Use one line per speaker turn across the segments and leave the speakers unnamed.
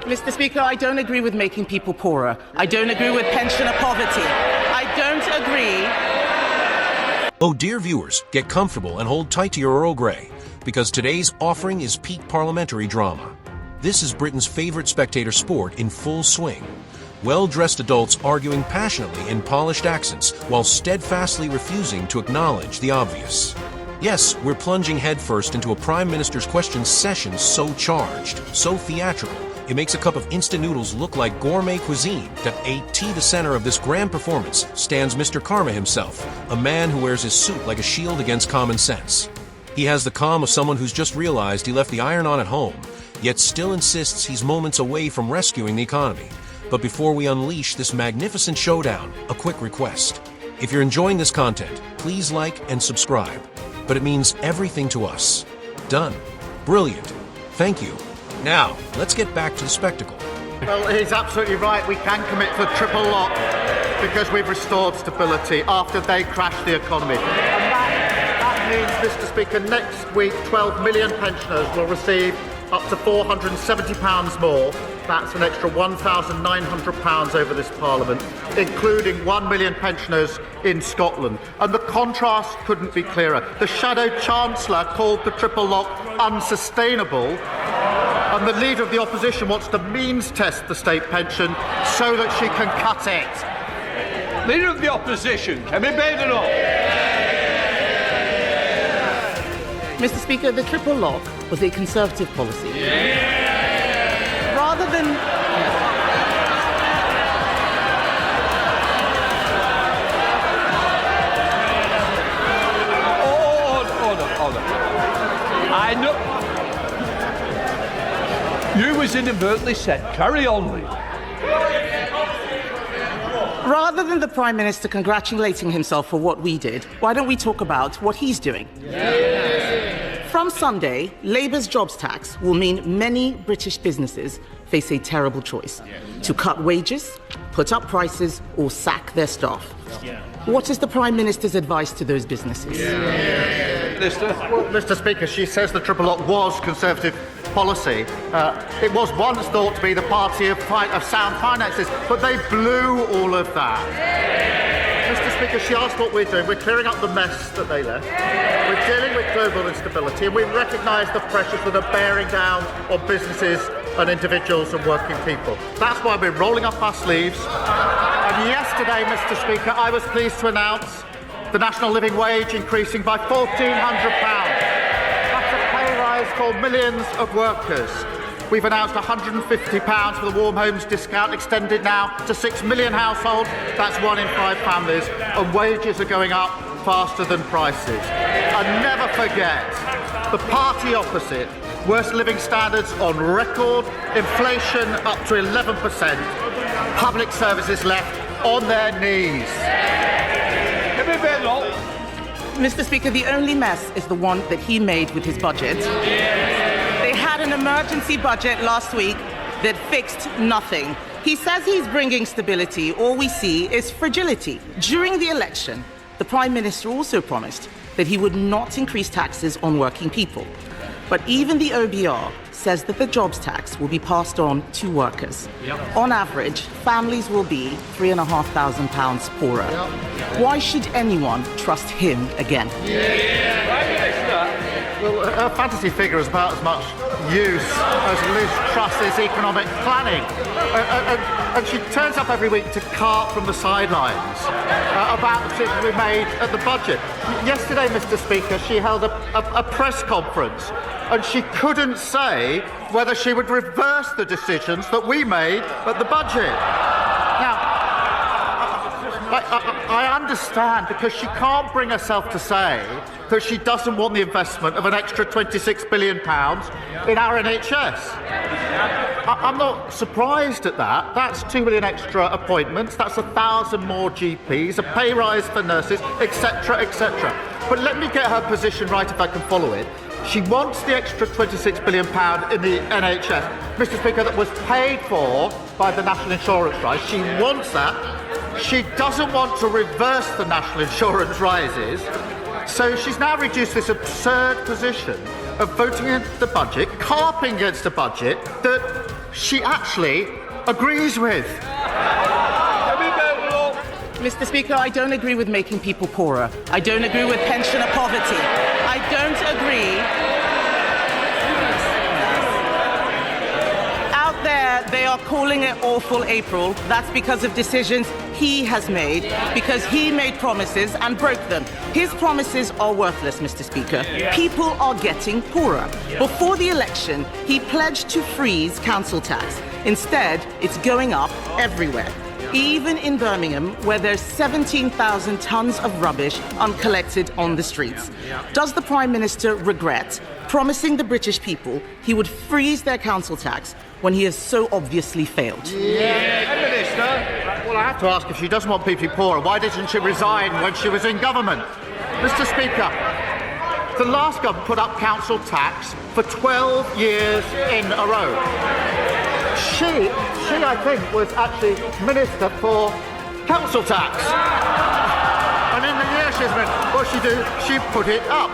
Mr. Speaker, I don't agree with making people poorer. I don't agree with pensioner poverty. I don't agree.
Oh, dear viewers, get comfortable and hold tight to your Earl Grey, because today's offering is peak parliamentary drama. This is Britain's favorite spectator sport in full swing. Well-dressed adults arguing passionately in polished accents while steadfastly refusing to acknowledge the obvious. Yes, we're plunging headfirst into a Prime Minister's Questions session so charged, so theatrical, it makes a cup of instant noodles look like gourmet cuisine. At the center of this grand performance stands Mr. Karma himself, a man who wears his suit like a shield against common sense. He has the calm of someone who's just realized he left the iron on at home, yet still insists he's moments away from rescuing the economy. But before we unleash this magnificent showdown, a quick request. If you're enjoying this content, please like and subscribe. But it means everything to us. Done. Brilliant. Thank you. Now, let's get back to the spectacle.
Well, he's absolutely right. We can commit to a triple lock because we've restored stability after they crashed the economy. And that means, Mr. Speaker, next week 12 million pensioners will receive up to £470 more. That's an extra £1,900 over this Parliament, including 1 million pensioners in Scotland. And the contrast couldn't be clearer. The Shadow Chancellor called the triple lock unsustainable, and the Leader of the Opposition wants to means test the state pension so that she can cut it.
Leader of the Opposition, Kemi Badenoch.
Mr. Speaker, the triple lock was a Conservative policy. Rather than...
Order. I know... You was inadvertently said. Carry on, Lee.
Rather than the Prime Minister congratulating himself for what we did, why don't we talk about what he's doing? From Sunday, Labour's jobs tax will mean many British businesses face a terrible choice: to cut wages, put up prices, or sack their staff. What is the Prime Minister's advice to those businesses?
Well, Mr. Speaker, she says the triple lock was Conservative policy. It was once thought to be the party of sound finances, but they blew all of that. Mr. Speaker, she asked what we're doing. We're clearing up the mess that they left. We're dealing with global instability, and we recognise the pressures that are bearing down on businesses and individuals and working people. That's why we're rolling up our sleeves. And yesterday, Mr. Speaker, I was pleased to announce the national living wage increasing by £1,400. That's a pay rise for millions of workers. We've announced £150 for the Warm Homes discount, extended now to 6 million households. That's 1 in 5 families. And wages are going up faster than prices. And never forget, the party opposite, worst living standards on record, inflation up to 11%, public services left on their knees.
Mr. Speaker, the only mess is the one that he made with his budget. They had an emergency budget last week that fixed nothing. He says he's bringing stability. All we see is fragility. During the election, the Prime Minister also promised that he would not increase taxes on working people. But even the OBR says that the jobs tax will be passed on to workers. On average, families will be £3,500 poorer. Why should anyone trust him again?
Well, her fantasy figure is about as much use as Liz Truss's economic planning. And she turns up every week to cart from the sidelines about the decisions we made at the budget. Yesterday, Mr. Speaker, she held a press conference, and she couldn't say whether she would reverse the decisions that we made at the budget. Now, I understand, because she can't bring herself to say that she doesn't want the investment of an extra £26 billion in our NHS. I'm not surprised at that. That's 2 million extra appointments, that's 1,000 more GPs, a pay rise for nurses, etc., etc. But let me get her position right if I can follow it. She wants the extra £26 billion in the NHS, Mr. Speaker, that was paid for by the national insurance rise. She wants that. She doesn't want to reverse the national insurance rises. So she's now reduced this absurd position of voting against the budget, carping against a budget that she actually agrees with.
Kemi Badenoch.
Mr. Speaker, I don't agree with making people poorer. I don't agree with pensioner poverty. I don't agree. Out there, they are calling it awful April. That's because of decisions he has made, because he made promises and broke them. His promises are worthless, Mr. Speaker. People are getting poorer. Before the election, he pledged to freeze council tax. Instead, it's going up everywhere. Even in Birmingham, where there's 17,000 tons of rubbish uncollected on the streets. Does the Prime Minister regret promising the British people he would freeze their council tax when he has so obviously failed?
Prime Minister.
Well, I have to ask, if she doesn't want people poorer, why didn't she resign when she was in government? Mr. Speaker, the last government put up council tax for 12 years in a row. She, I think, was actually Minister for Council Tax. And in the year she's been, what she do? She put it up.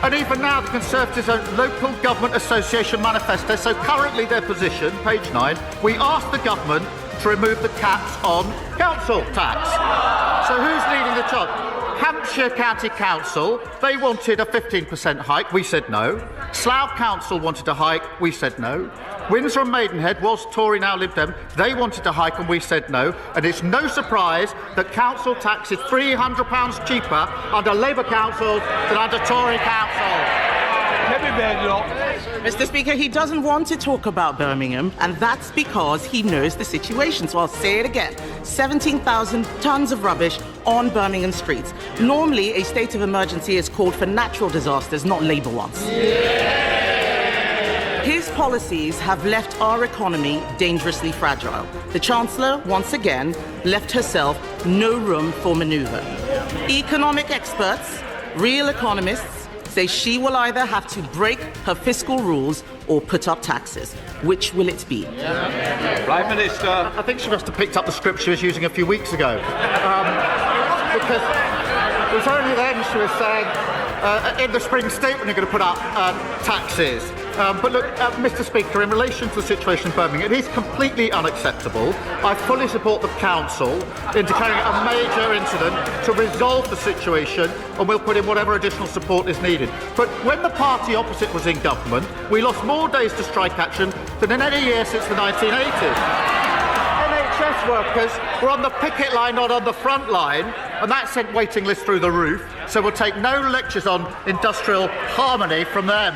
And even now, the Conservatives' own Local Government Association manifesto, so currently their position, page 9, we asked the government to remove the caps on council tax. So who's leading the charge? Hampshire County Council, they wanted a 15% hike, we said no. Slough Council wanted a hike, we said no. Windsor and Maidenhead was Tory, now Lib Dem, they wanted a hike and we said no. And it's no surprise that council tax is £300 cheaper under Labour councils than under Tory councils.
Kemi Badenoch.
Mr. Speaker, he doesn't want to talk about Birmingham, and that's because he knows the situation. So I'll say it again. 17,000 tons of rubbish on Birmingham streets. Normally, a state of emergency is called for natural disasters, not Labour ones. His policies have left our economy dangerously fragile. The Chancellor, once again, left herself no room for manoeuvre. Economic experts, real economists, say she will either have to break her fiscal rules or put up taxes. Which will it be?
Prime Minister.
I think she must have picked up the script she was using a few weeks ago. Because it was only then she was saying, in the spring statement, you're going to put up taxes. But look, Mr. Speaker, in relation to the situation in Birmingham, it is completely unacceptable. I fully support the Council in declaring a major incident to resolve the situation, and we'll put in whatever additional support is needed. But when the party opposite was in government, we lost more days to strike action than in any year since the 1980s. NHS workers were on the picket line, not on the front line, and that sent waiting lists through the roof, so we'll take no lectures on industrial harmony from them.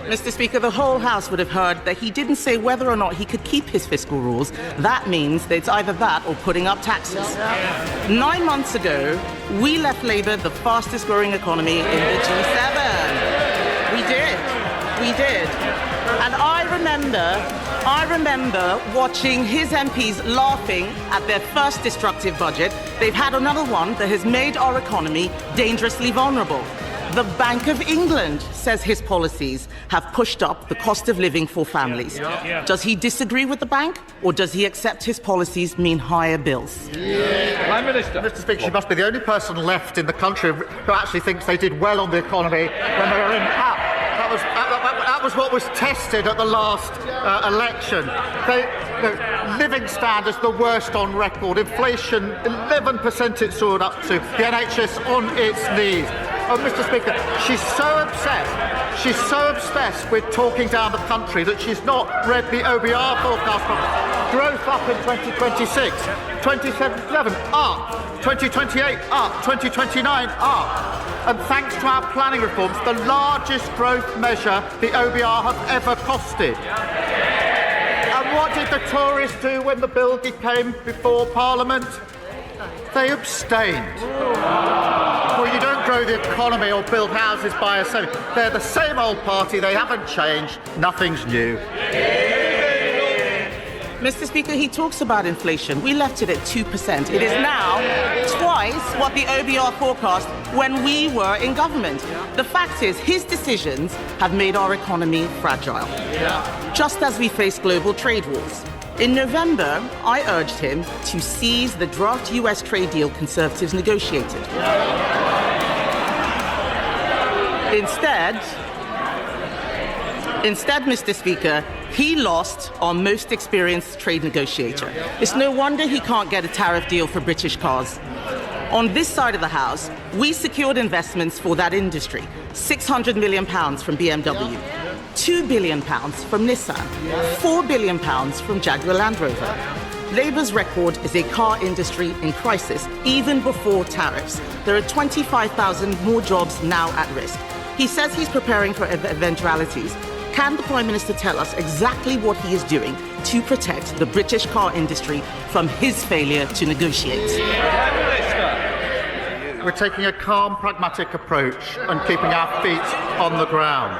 Mr. Speaker, the whole House would have heard that he didn't say whether or not he could keep his fiscal rules. That means that it's either that or putting up taxes. 9 months ago, we left Labour the fastest growing economy in the G7. We did. And I remember watching his MPs laughing at their first destructive budget. They've had another one that has made our economy dangerously vulnerable. The Bank of England says his policies have pushed up the cost of living for families. Does he disagree with the bank, or does he accept his policies mean higher bills?
Prime Minister.
Mr. Speaker, she must be the only person left in the country who actually thinks they did well on the economy when they were in power. That was what was tested at the last election. Living standards, the worst on record. Inflation, 11% it soared up to. The NHS on its knees. Oh, Mr. Speaker, she's so obsessed with talking down the country that she's not read the OBR forecast from growth up in 2026, 2027 up, 2028 up, 2029 up. And thanks to our planning reforms, the largest growth measure the OBR have ever costed. And what did the Tories do when the bill came before Parliament? They abstained. Well, you don't grow the economy or build houses by yourself. They're the same old party, they haven't changed, nothing's new.
Mr. Speaker, he talks about inflation. We left it at 2%. It is now twice what the OBR forecast when we were in government. The fact is, his decisions have made our economy fragile, just as we face global trade wars. In November, I urged him to seize the draft US trade deal Conservatives negotiated. Instead, Mr. Speaker, he lost our most experienced trade negotiator. It's no wonder he can't get a tariff deal for British cars. On this side of the House, we secured investments for that industry. £600 million from BMW, £2 billion from Nissan, £4 billion from Jaguar Land Rover. Labour's record is a car industry in crisis, even before tariffs. There are 25,000 more jobs now at risk. He says he's preparing for eventualities. Can the Prime Minister tell us exactly what he is doing to protect the British car industry from his failure to negotiate?
We're taking a calm, pragmatic approach and keeping our feet on the ground.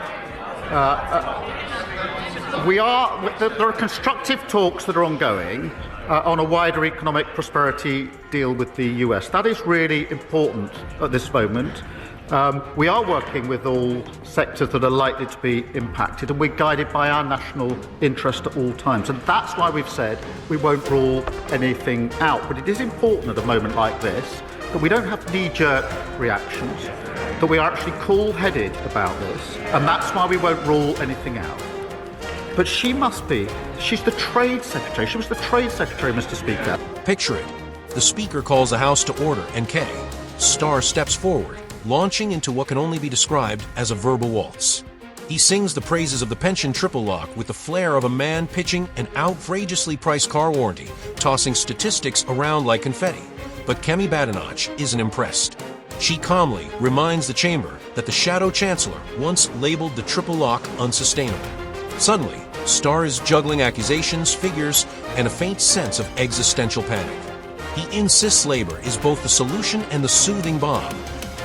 There are constructive talks that are ongoing on a wider economic prosperity deal with the US. That is really important at this moment. We are working with all sectors that are likely to be impacted, and we're guided by our national interest at all times. And that's why we've said we won't rule anything out. But it is important at a moment like this that we don't have knee-jerk reactions, that we are actually cool-headed about this, and that's why we won't rule anything out. But she's the Trade Secretary. She was the Trade Secretary, Mr. Speaker.
Picture it. The Speaker calls the House to order, and Starr steps forward, launching into what can only be described as a verbal waltz. He sings the praises of the pension triple lock with the flair of a man pitching an outrageously priced car warranty, tossing statistics around like confetti. But Kemi Badenoch isn't impressed. She calmly reminds the chamber that the Shadow Chancellor once labeled the triple lock unsustainable. Suddenly, Starr is juggling accusations, figures, and a faint sense of existential panic. He insists Labour is both the solution and the soothing balm,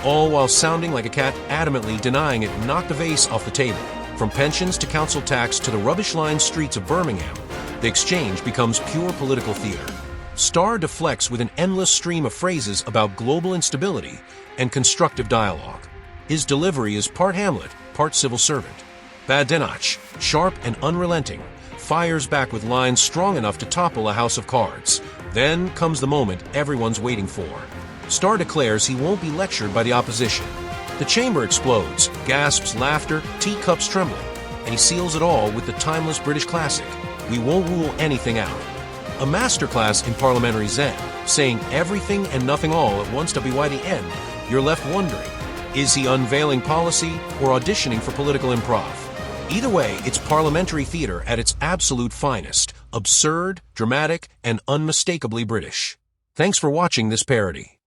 all while sounding like a cat adamantly denying it knocked the vase off the table. From pensions to council tax to the rubbish-lined streets of Birmingham, the exchange becomes pure political theatre. Starr deflects with an endless stream of phrases about global instability and constructive dialogue. His delivery is part Hamlet, part civil servant. Badenoch, sharp and unrelenting, fires back with lines strong enough to topple a house of cards. Then comes the moment everyone's waiting for. Starr declares he won't be lectured by the opposition. The chamber explodes, gasps laughter, teacups trembling, and he seals it all with the timeless British classic, "We won't rule anything out." A masterclass in parliamentary zen, saying everything and nothing all at once to be why the end, you're left wondering, is he unveiling policy or auditioning for political improv? Either way, it's parliamentary theatre at its absolute finest, absurd, dramatic, and unmistakably British. Thanks for watching this parody.